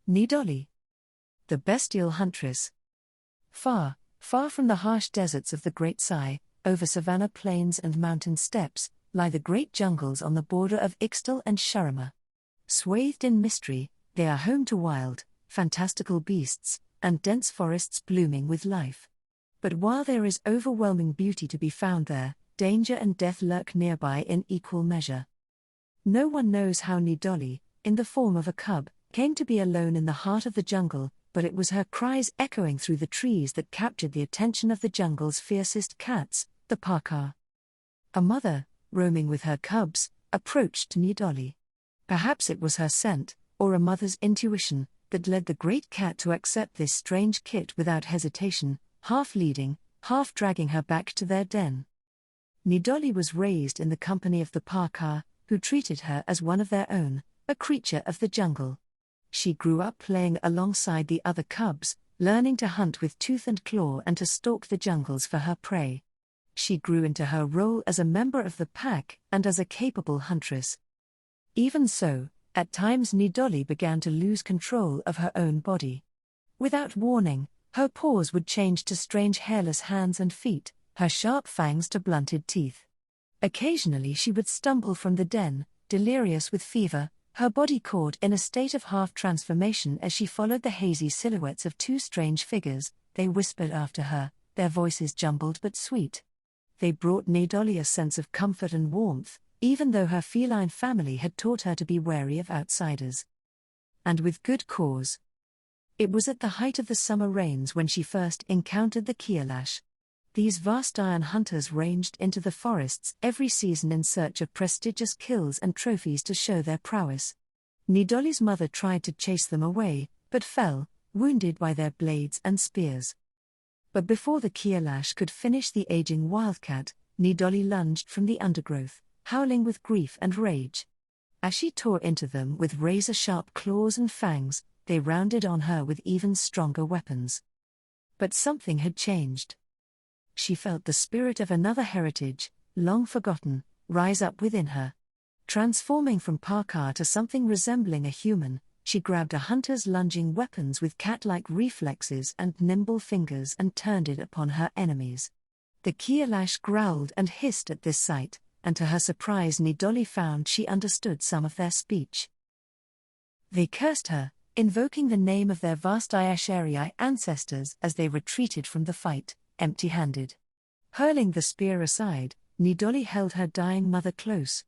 Nidalee, the bestial huntress. Far, far from the harsh deserts of the Great Sai, over savanna plains and mountain steppes, lie the great jungles on the border of Ixtal and Sharima. Swathed in mystery, they are home to wild, fantastical beasts, and dense forests blooming with life. But while there is overwhelming beauty to be found there, danger and death lurk nearby in equal measure. No one knows how Nidalee, in the form of a cub, came to be alone in the heart of the jungle, but it was her cries echoing through the trees that captured the attention of the jungle's fiercest cats, the parka. A mother, roaming with her cubs, approached Nidalee. Perhaps it was her scent, or a mother's intuition, that led the great cat to accept this strange kit without hesitation, half leading, half dragging her back to their den. Nidalee was raised in the company of the parka, who treated her as one of their own, a creature of the jungle. She grew up playing alongside the other cubs, learning to hunt with tooth and claw and to stalk the jungles for her prey. She grew into her role as a member of the pack and as a capable huntress. Even so, at times Nidalee began to lose control of her own body. Without warning, her paws would change to strange hairless hands and feet, her sharp fangs to blunted teeth. Occasionally she would stumble from the den, delirious with fever, her body caught in a state of half-transformation as she followed the hazy silhouettes of two strange figures. They whispered after her, their voices jumbled but sweet. They brought Nidalee a sense of comfort and warmth, even though her feline family had taught her to be wary of outsiders. And with good cause. It was at the height of the summer rains when she first encountered the Kialash. These vast iron hunters ranged into the forests every season in search of prestigious kills and trophies to show their prowess. Nidalee's mother tried to chase them away, but fell, wounded by their blades and spears. But before the Kialash could finish the aging wildcat, Nidalee lunged from the undergrowth, howling with grief and rage. As she tore into them with razor-sharp claws and fangs, they rounded on her with even stronger weapons. But something had changed. She felt the spirit of another heritage, long forgotten, rise up within her. Transforming from parka to something resembling a human, she grabbed a hunter's lunging weapons with cat-like reflexes and nimble fingers and turned it upon her enemies. The Kialash growled and hissed at this sight, and to her surprise Nidalee found she understood some of their speech. They cursed her, invoking the name of their vast Ayasharii ancestors as they retreated from the fight, empty-handed. Hurling the spear aside, Nidalee held her dying mother close.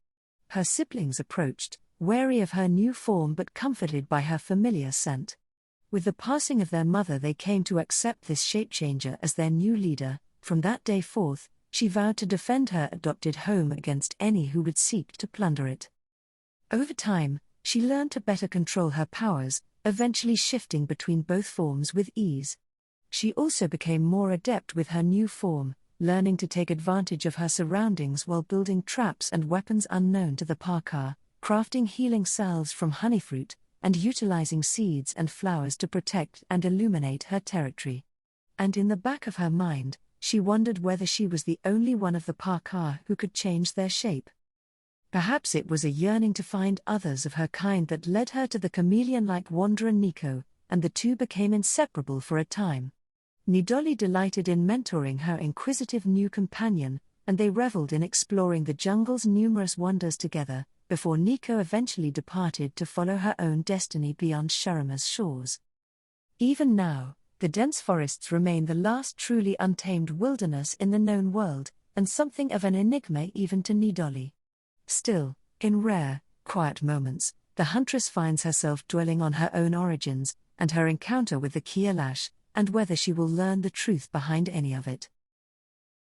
Her siblings approached, wary of her new form but comforted by her familiar scent. With the passing of their mother they came to accept this shape-changer as their new leader. From that day forth, she vowed to defend her adopted home against any who would seek to plunder it. Over time, she learned to better control her powers, eventually shifting between both forms with ease. She also became more adept with her new form, learning to take advantage of her surroundings while building traps and weapons unknown to the parka, crafting healing salves from honeyfruit, and utilizing seeds and flowers to protect and illuminate her territory. And in the back of her mind, she wondered whether she was the only one of the parka who could change their shape. Perhaps it was a yearning to find others of her kind that led her to the chameleon-like wanderer Nico, and the two became inseparable for a time. Nidalee delighted in mentoring her inquisitive new companion, and they reveled in exploring the jungle's numerous wonders together, before Nico eventually departed to follow her own destiny beyond Sharima's shores. Even now, the dense forests remain the last truly untamed wilderness in the known world, and something of an enigma even to Nidalee. Still, in rare, quiet moments, the huntress finds herself dwelling on her own origins, and her encounter with the Kialash, and whether she will learn the truth behind any of it.